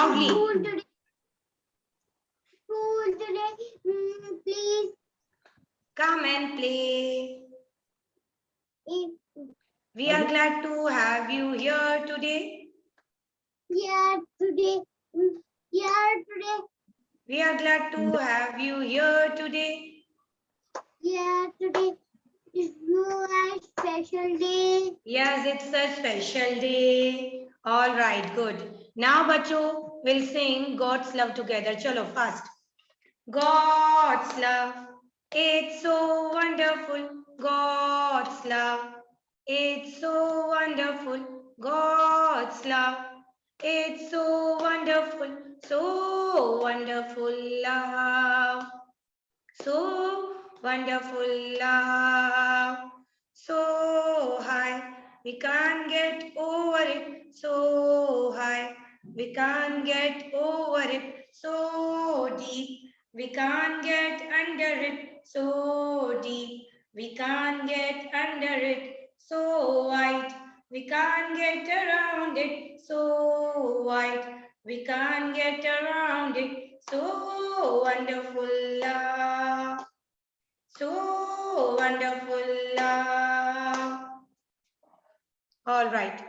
Loudly. School today, please Come and play. eat. We are glad to have you here today. Yeah, today. Yeah, today. We are glad to have you here today. Yeah, today is a special day. Yes, it's a special day. All right, good. Now, bacho, we'll sing God's love together. Chalo, fast. God's love, it's so wonderful. God's love, it's so wonderful. God's love, it's so wonderful. So wonderful love. So wonderful love. So high, we can't get over it. So high, we can't get over it. So deep, we can't get under it. So deep, we can't get under it. So wide, we can't get around it. So wide, we can't get around it. So wonderful love. So wonderful love. All right.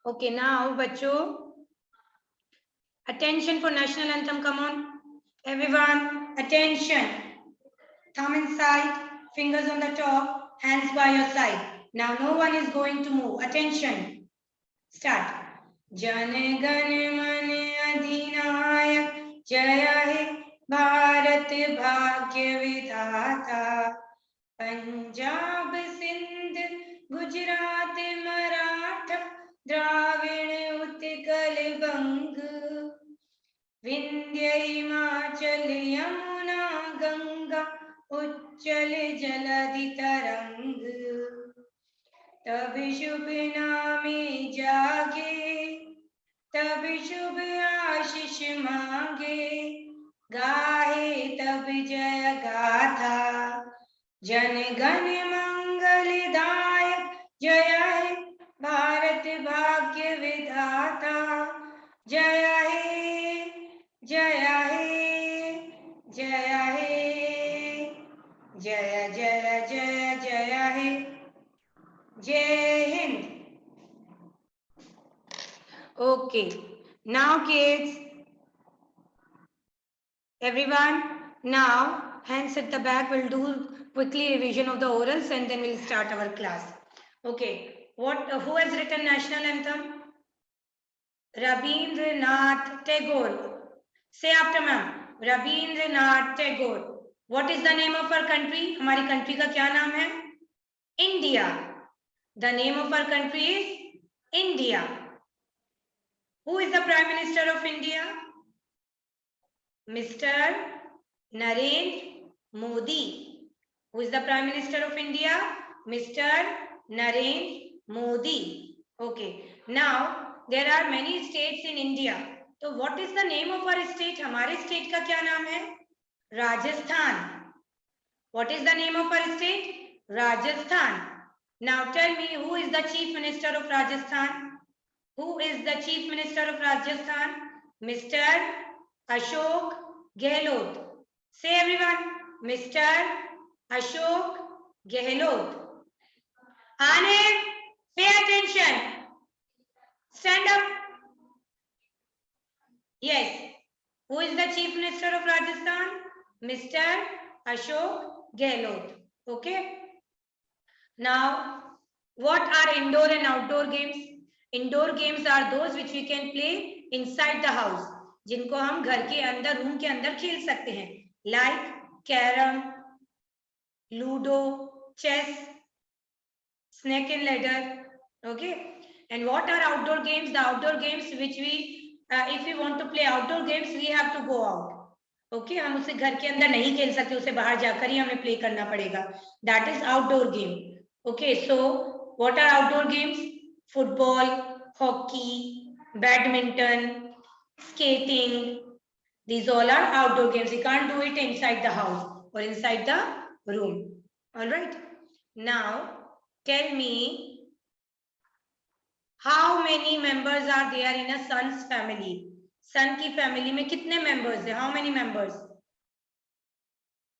Okay, now, bacho, attention for national anthem. Come on. Everyone, attention. Thumb inside, fingers on the top, hands by your side. Now, no one is going to move. Attention. Start. Jan gan man adhinayak jaya hai Bharat भाग्य विधाता पंजाब सिंध गुजरात मराठा द्राविड़ उत्कल बंग विंध्य हिमाचल यमुना गंगा उच्चल जलधि तरंग तब शुभ नामे जागे तब शुभ आशीष मांगे गाहे तब जय गाथा जन गण मंगलदायक जय हे भारत भाग्य विधाता जय हे जय हे जय हे जय जय जय जय हे जय Hind. Okay, now kids, everyone, now hands at the back. We'll do quickly revision of the orals and then we'll start our class. Okay, who has written national anthem? Rabindranath Tagore. Say after ma'am. Rabindranath Tagore. What is the name of our country? हमारी country का क्या नाम है? India. The name of our country is India. Who is the Prime Minister of India? Mr. Narendra Modi. Who is the Prime Minister of India? Mr. Narendra Modi. Okay. Now, there are many states in India. So, what is the name of our state? हमारे state का क्या नाम है? Rajasthan. What is the name of our state? Rajasthan. Now, tell me who is the Chief Minister of Rajasthan? Who is the Chief Minister of Rajasthan? Mr. Ashok Gehlot. Say everyone, Mr. Ashok Gehlot. Anand, pay attention. Stand up. Yes. Who is the Chief Minister of Rajasthan? Mr. Ashok Gehlot. Okay. Now, what are indoor and outdoor games? Indoor games are those which we can play inside the house, जिनको हम घर के अंदर room के अंदर खेल सकते हैं, like carrom, ludo, chess, snake and ladder. Okay. And what are outdoor games? The outdoor games which we, if we want to play outdoor games, we have to go out. Okay, हम उसे घर के अंदर नहीं खेल सकते, उसे बाहर जाकर ही हमें प्ले करना पड़ेगा. That is outdoor game. Okay, so what are outdoor games? Football, hockey, badminton, skating. These all are outdoor games. You can't do it inside the house or inside the room. All right. Now, tell me, how many members are there in a son's family? सन की family में कितने members है? How many members?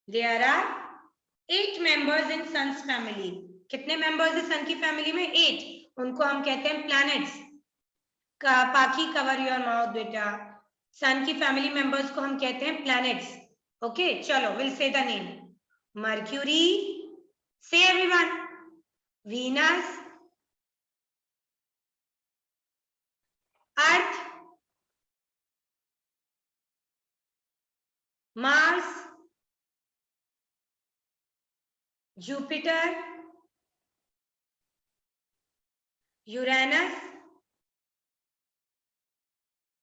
There are 8 members in son's family. कितने members है son की family में? 8. उनको हम कहते हैं प्लैनेट्स. पाखी कवर योर माउथ बेटा. सन की फैमिली मेंबर्स को हम कहते हैं प्लैनेट्स. ओके, चलो will say the name. Mercury, say everyone. Venus, Earth, Mars, Jupiter, Uranus,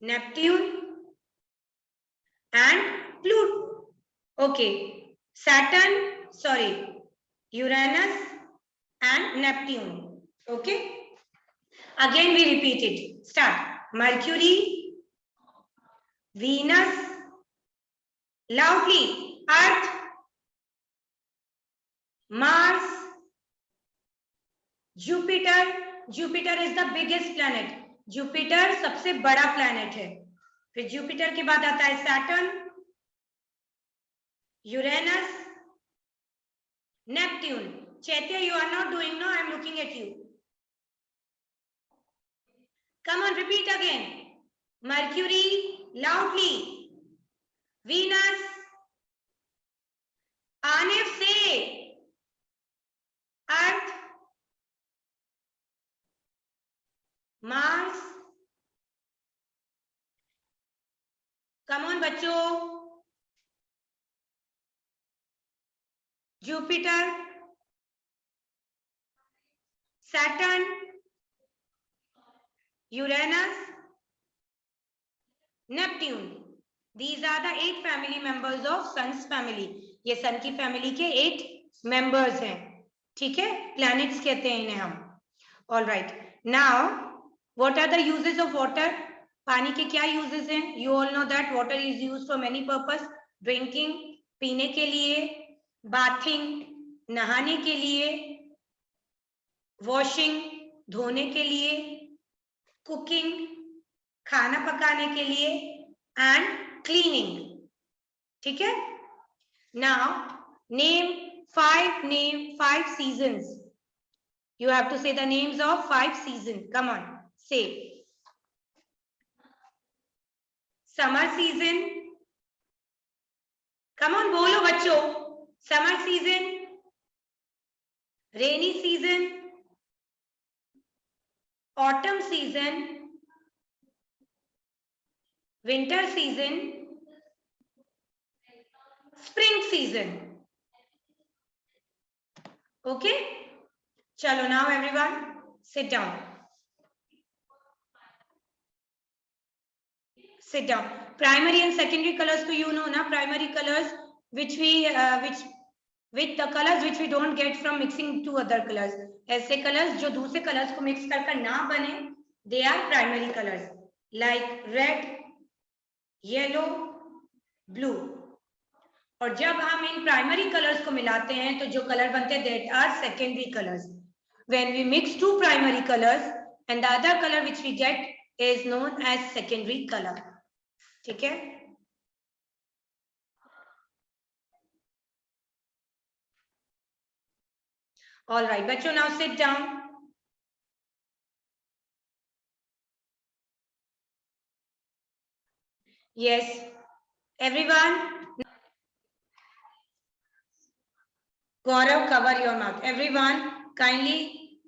Neptune and Pluto. Okay, Saturn, sorry, Uranus and Neptune. Okay, again we repeat it. Start. Mercury, Venus, loudly, Earth, Mars, Jupiter. Jupiter is the biggest planet. Jupiter सबसे बड़ा planet है. फिर Jupiter के बाद आता है Saturn, Uranus, Neptune. चैत्य, you are not doing, no, I am looking at you. Come on, repeat again. Mercury, loudly. Venus, Anif say. Earth, Mars. Come on, बच्चों. Jupiter, Saturn, Uranus, Neptune. These are the 8 family members of Sun's family. ये सन की family के 8 members हैं. ठीक है, planets कहते हैं इन्हें हम. All right, now what are the uses of water? पानी के क्या यूजेस हैं? You all know that water is used for many purpose. Drinking, पीने के लिए, बाथिंग, नहाने के लिए, वॉशिंग, धोने के लिए, कुकिंग, खाना पकाने के लिए, एंड क्लीनिंग. ठीक है. Now name 5 seasons. You have to say the names of 5 seasons. Come on, say. Summer season. Come on, bolo bachcho. Summer season, rainy season, autumn season, winter season, spring season. Okay, chalo, now everyone sit down. Sit down. Primary and secondary colors, so you know na, primary colors which we with the colors which we don't get from mixing two other colors. ऐसे colors जो दूसरे colors को mix कर ना बने, they are primary colors like red, yellow, blue. और जब हम इन primary colors को मिलाते हैं तो जो color बनते हैं that are secondary colors. When we mix two primary colors and the other color which we get is known as secondary color. ठीक है. All right, बच्चों, now sit down. Yes, everyone. Gaurav, cover your mouth. Everyone, kindly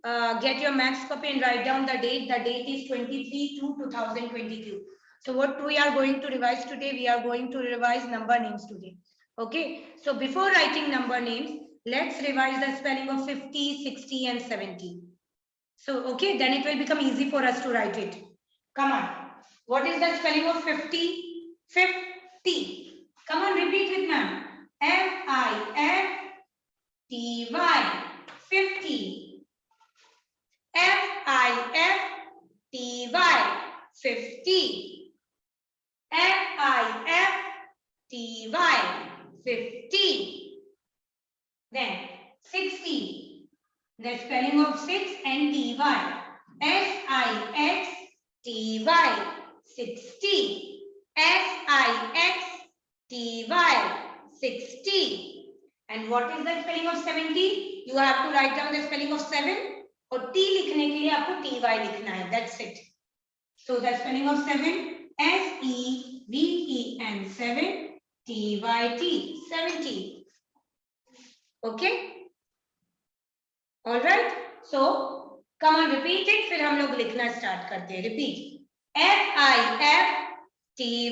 get your maths copy and write down the date. The date is 23/2/2022. So what we are going to revise today? We are going to revise number names today. Okay. So before writing number names, let's revise the spelling of 50, 60, and 70. So okay, then it will become easy for us to write it. Come on. What is the spelling of 50? 50. Come on, repeat with me. F-I-F-T-Y. 50. F-I-F-T-Y. 50. F-I-F-T-Y. 50. Then 60. The spelling of 6 and T-Y. S-I-X-T-Y. 60. 60. And what is the spelling of 70? You have to write down the spelling of 7 और T लिखने के लिए आपको TY लिखना है. That's it. So the spelling of 7, SEVEN, 7, TYT, 70. Okay? All right. So come on, repeat it. फिर हम लोग लिखना start करते हैं. Repeat. FIFTY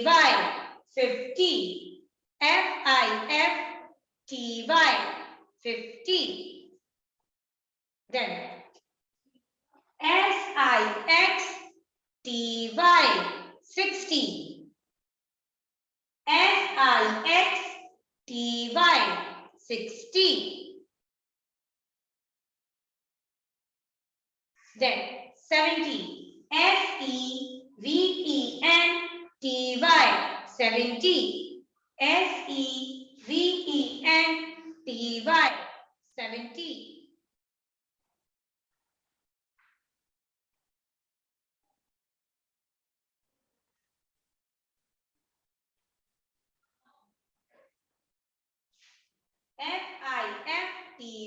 50. FIFTY 50. Then SIXTY 60. SIXTY 60. Then 70. SEVENTY 70. SEVENTY 70.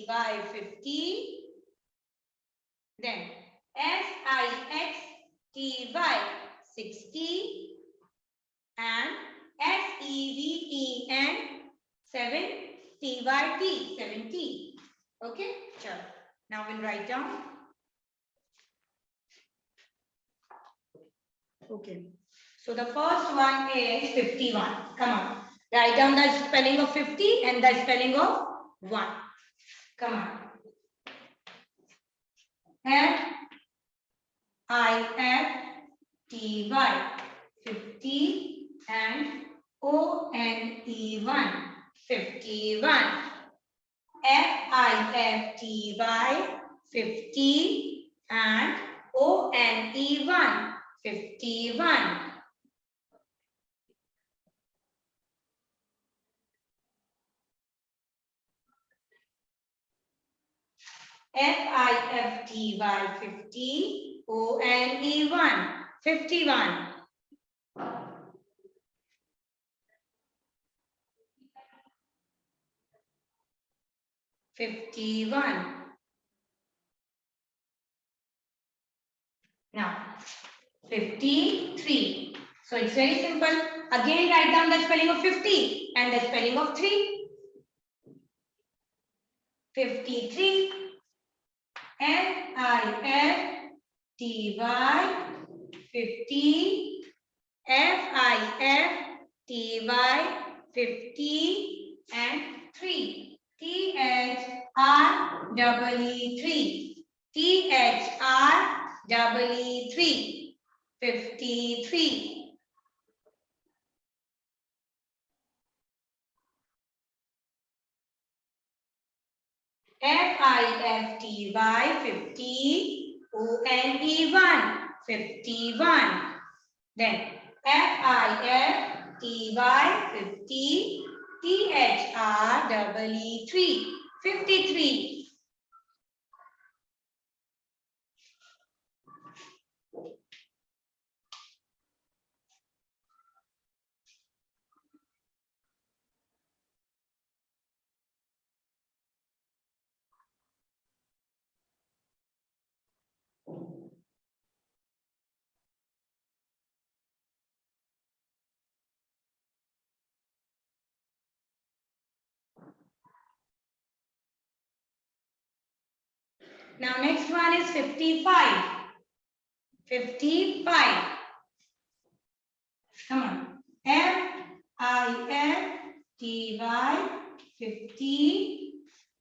FIFTY 50. Then SIXTY 60 and SEVEN 70. 70. Okay, sure. Now we'll write down. Okay. So the first one is 51. Come on. Write down the spelling of 50 and the spelling of 1. Come on. FIFTY 50 and ONE 51. FIFTY 50 and ONE 51. FIFTY 50 ONE 51. Now 53. So it's very simple. Again write down the spelling of 50 and the spelling of 3. 53. FIFTY 50. FIFTY 50 and 3. THREE 3. THREE 53. FIFTY 50 ONE 51. Then FIFTY 50 THREE 53. Now next one is 55. 55. Come on. FIFTY 50.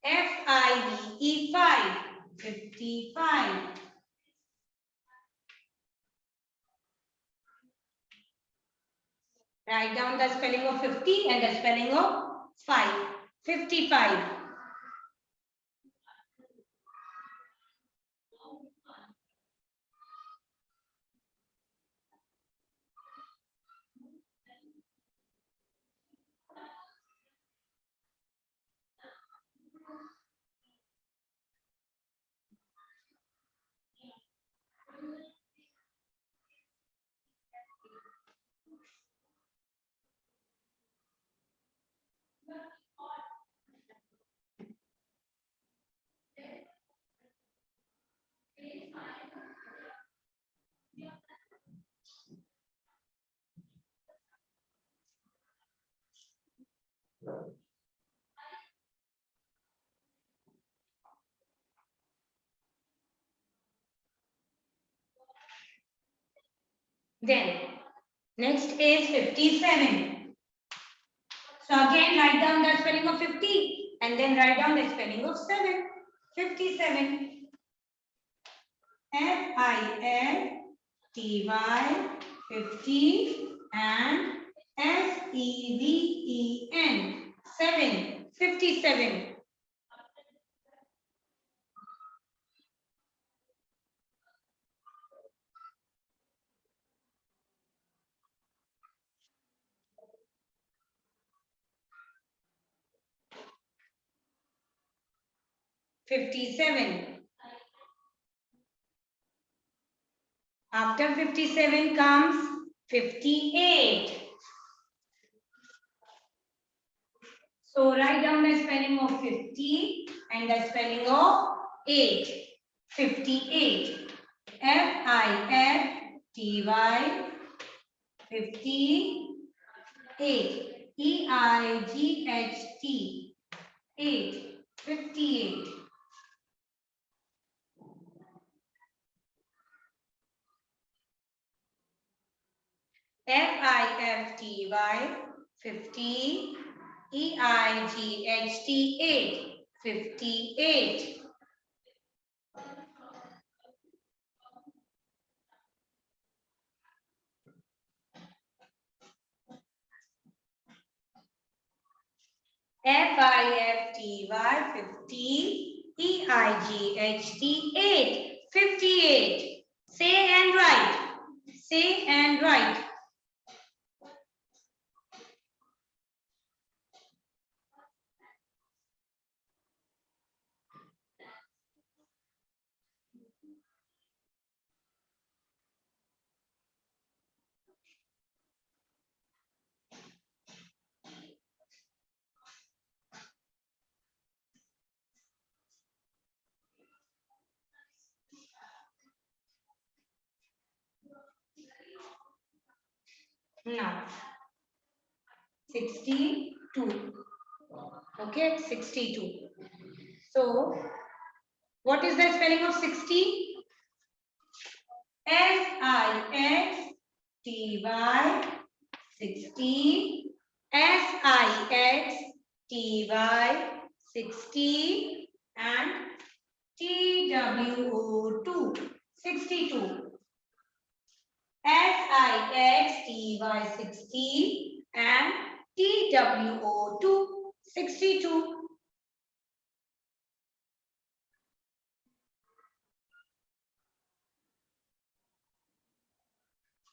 FIVE 55. Write down the spelling of 50 and the spelling of 5. 55. Then next is 57. So again write down the spelling of 50 and then write down the spelling of 7. 57. F-I-F-T-Y 50 and S-E-V-E-N 7. 57. After 57 comes 58. So write down the spelling of 50 and the spelling of 8. 58. F-I-F-T-Y 58. E-I-G-H-T 8. 58. F-I-F-T-Y 50. E-I-G-H-T 8. 58. F-I-F-T-Y 50. E-I-G-H-T 8. 58. Say and write. Say and write. Now 62. Okay, 62. So what is the spelling of 60? S-I-X-T-Y 60. S-I-X-T-Y 60 and T-W-O-2 62. S-I-X-T-Y 60 and T-W-O-2 62.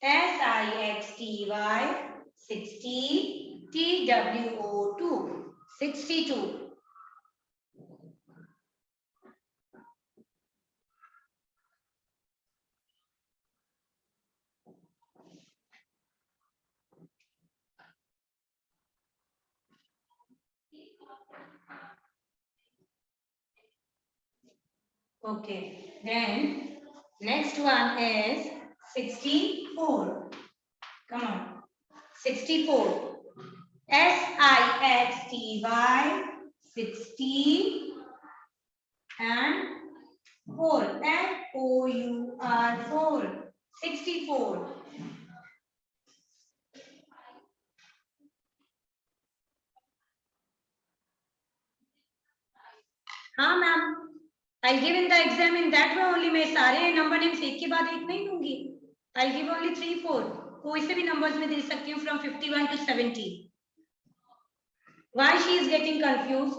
S-I-X-T-Y 60 T-W-O-2 62. Okay, then next one is 64. Come on. 64. S-I-X-T-Y 60 and 4. F-O-U-R 4. 64. हाँ ma'am, I'll give in the exam in that way only. मैं सारे number names एक के बाद एक नहीं दूंगी. I'll give only 3, 4. कोई से भी नंबर्स में दे सकती हूँ from 51 to 70. Why she is getting confused?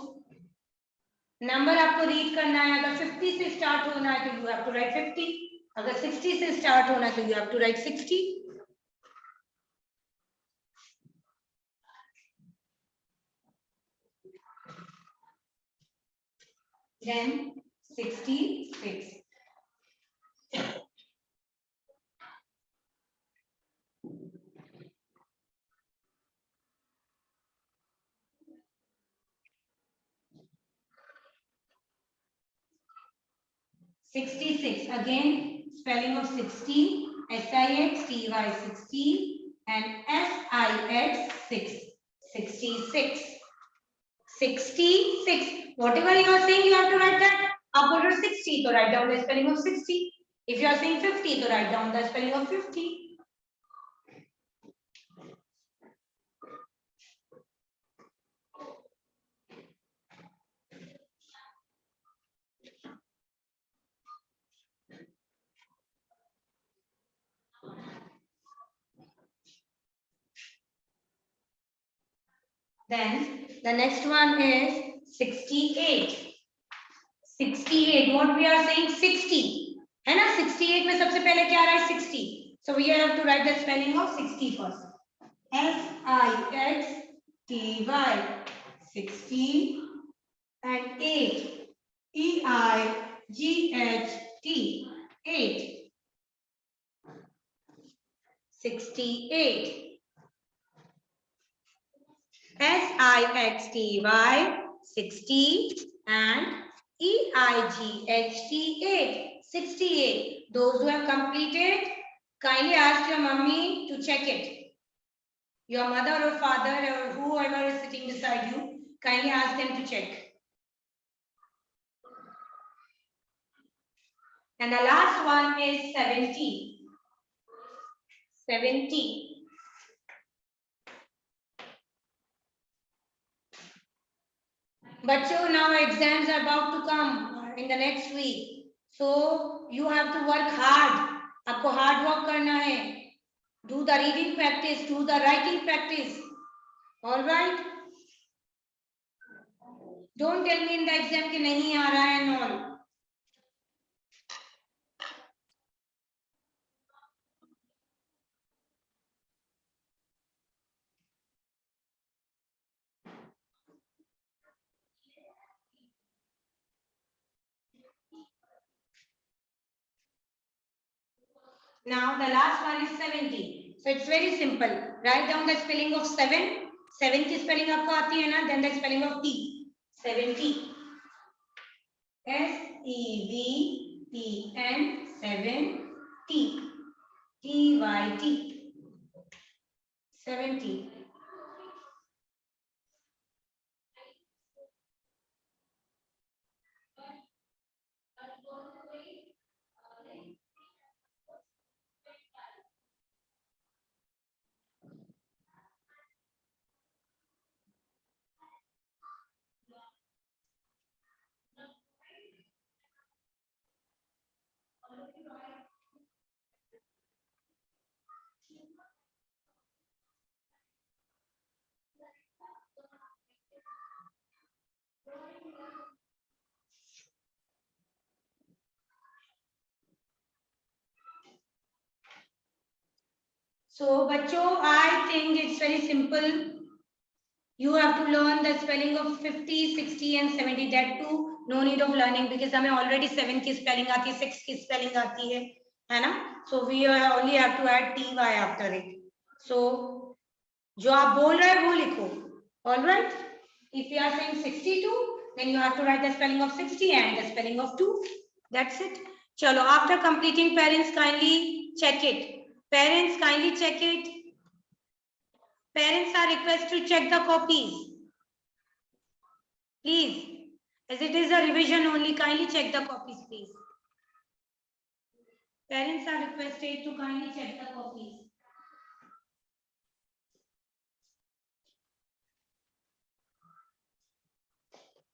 Number आपको रीड करना है. अगर 50 से स्टार्ट होना है तो you have to write 50. अगर 60 से स्टार्ट होना है तो you have to write 60. Then 66. Again, spelling of 60, S-I-X-T-Y 60 and S-I-X 6. 66. 66. Whatever you are saying, you have to write that. आप बोल रहे हो 60, तो write down the spelling of 60. If you are saying 50, तो write down the spelling of 50. Then the next one is 68. 68. What we are saying 60. है ना 68 में सबसे पहले क्या आ रहा है 60. So we have to write the spelling of 60 first. SIXTY 60 and 8 EIGHT 8. 68. SIXTY 60 and EIGHT 8. 68. Those who have completed, kindly ask your mummy to check it. Your mother or father or whoever is sitting beside you, kindly ask them to check. And the last one is 70. 70. But so now exams are about to come in the next week. So you have to work hard. आपको hard work करना है. Do the reading practice, do the writing practice. All right? Don't tell me in the exam कि नहीं आ रहा है and all. Now the last one is 70. So it's very simple. Write down the spelling of 7. 7 की spelling आपको आती है ना? Then the spelling of T. 70. SEVEN 7 T. TYT. 70. So, बच्चों, I think it's very simple. You have to learn the spelling of 50, 60 and 70. That too, no need of learning because हमें already 7 की spelling आती है, 6 की spelling आती है ना? So we only have to add TY after it. So जो आप बोल रहे हैं वो लिखो. All right? If you are saying 62, then you have to write the spelling of 60 and the spelling of 2. That's it. चलो, after completing, parents kindly check it. Parents kindly check it. Parents are requested to check the copies. Please, as it is a revision only, kindly check the copies, please. Parents are requested to kindly check the copies.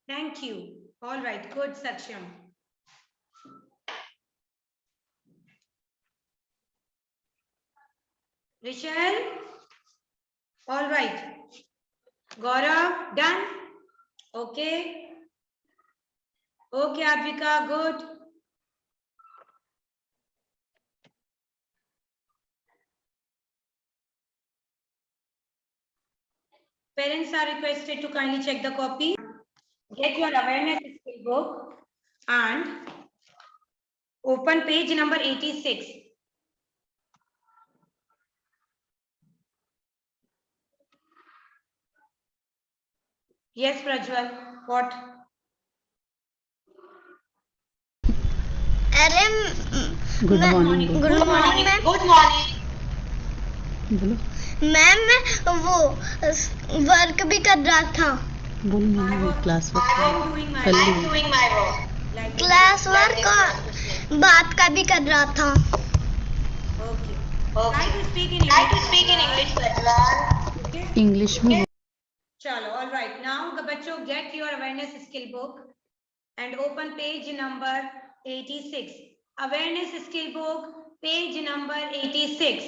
Thank you. All right, good, Saksham. Rishal? All right. Gaurav, done? Okay. Okay, Advika, good. Parents are requested to kindly check the copy. Get your awareness skill book and open page number 86. Yes, Prajwal, what? अरे good morning good morning ma'am. Good morning. बोलो. Ma'am मैं वो work भी कर रहा था. बोली मम्मी class work I am doing my कर work. ली doing my work. Like class work बात का भी कर रहा था। okay. Okay. Try to speak in Try English. to speak in Fazlan. English, Fazlan. Okay. English में चलो, all right. Now, बच्चों, get your awareness skill book and open page number 86. Awareness skill book, page number 86.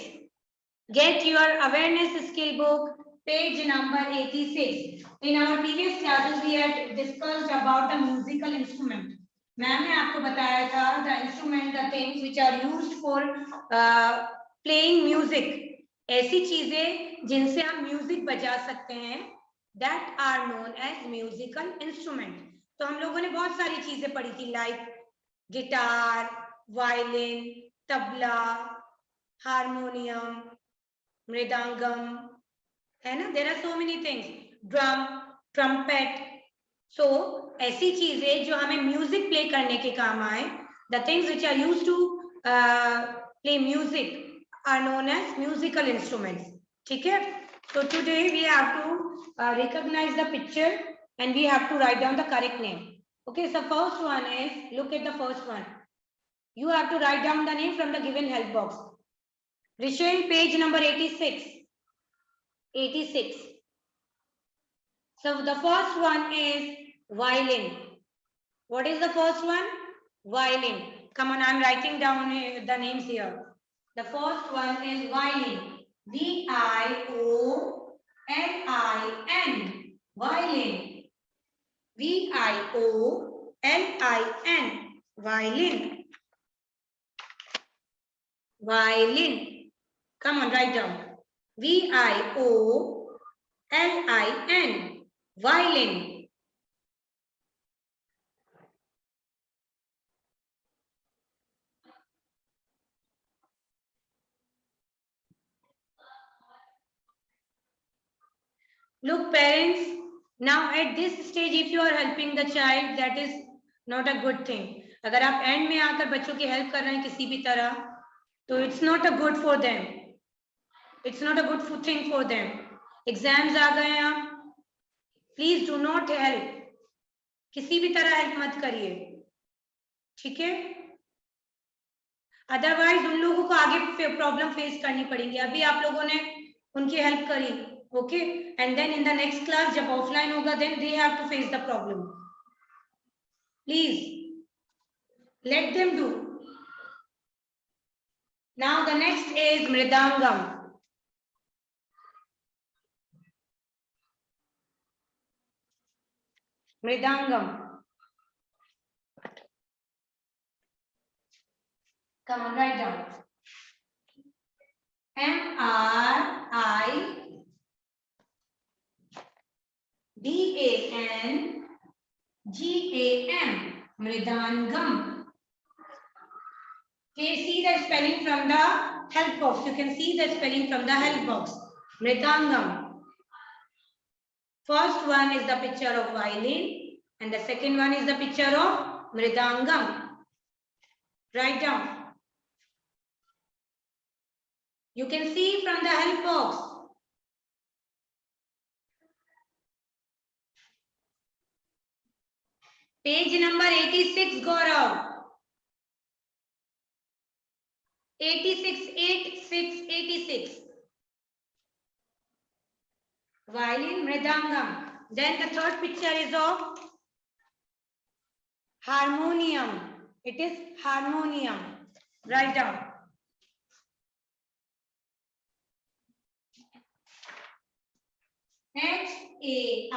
Get your awareness skill book, page number 86. In our previous classes, we had discussed about the musical instrument. Ma'am ने आपको बताया था the instrument, the things which are used for playing music. ऐसी चीजें जिनसे हम music बजा सकते हैं, that are known as musical instrument. तो हम लोगों ने बहुत सारी चीजें पढ़ी थी, like guitar, violin, tabla, harmonium, mridangam, है ना? There are so many things. Drum, trumpet. So ऐसी चीजें जो हमें म्यूजिक प्ले करने के काम आए, the things which are used to play music are known as musical instruments. ठीक है? So today we have to recognize the picture and we have to write down the correct name. Okay, so first one is, look at the first one. You have to write down the name from the given help box. Rishain, page number 86. 86. So the first one is violin. What is the first one? Violin. Come on, I'm writing down the names here. The first one is violin. V-I-O-L-I-N. Violin. V-I-O-L-I-N. Violin. Violin. Come on, write down. V-I-O-L-I-N. Violin. Look, parents, now at this stage, if you are helping the child, that is not a good thing. अगर आप end में आकर बच्चों की help कर रहे हैं किसी भी तरह, तो it's not a good for them. It's not a good thing for them. Exams आ गए हैं, please do not help. किसी भी तरह help मत करिए, ठीक है? Otherwise उन लोगों को आगे problem face करनी पड़ेंगी. अभी आप लोगों ने उनकी help करी, okay? And then in the next class, जब offline होगा, then they have to face the problem. Please let them do. Now the next is mridangam. Mridangam. Come on, write down. M-R-I-D-A-N-G-A-M. Mridangam. Okay, see the spelling from the help box. You can see the spelling from the help box. Mridangam. First one is the picture of violin and the second one is the picture of mridangam. Write down. You can see from the help box. Page number 86, Gaurav. 86, 86. Violin, mridangam. Then the third picture is of harmonium. It is harmonium. Write down. H-A-R-M-O-N-I-U-M.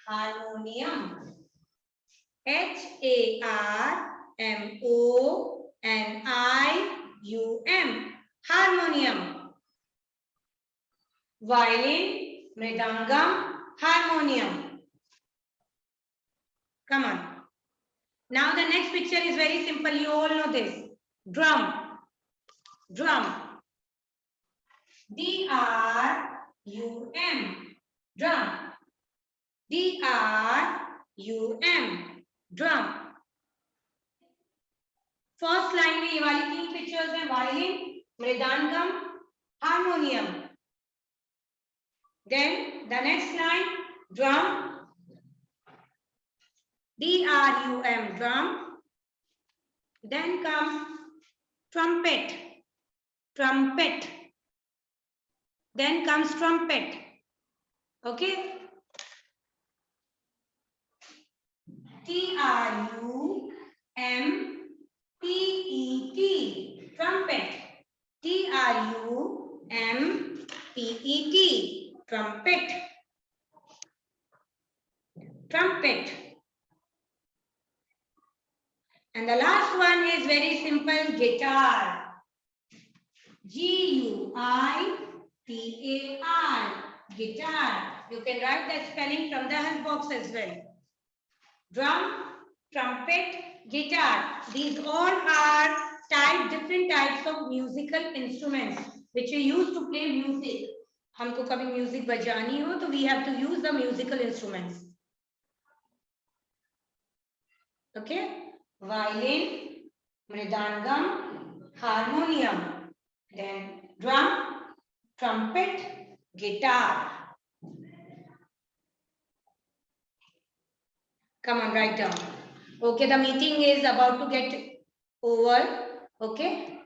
Harmonium. H-A-R-M-O-N-I-U-M. Harmonium. Violin, mridangam, harmonium. Come on. Now the next picture is very simple. You all know this. Drum. Drum. D-R-U-M. Drum. D-R-U-M. Drum. First line में ये वाली तीन pictures हैं, violin, Mridangam, harmonium. Then the next line, drum, D-R-U-M, drum. Then comes trumpet, trumpet. Then comes trumpet. Okay? T-R-U-M-P-E-T, trumpet. T-R-U-M-P-E-T, trumpet. Trumpet. And the last one is very simple, guitar. G-U-I-T-A-R, guitar. You can write that spelling from the help box as well. Drum, trumpet, guitar. These all are different types of musical instruments which we use to play music. हमको कभी music बजानी हो तो we have to use the musical instruments. Okay? Violin, mridangam, harmonium, then drum, trumpet, guitar. Come on, write down. Okay, the meeting is about to get over. Okay.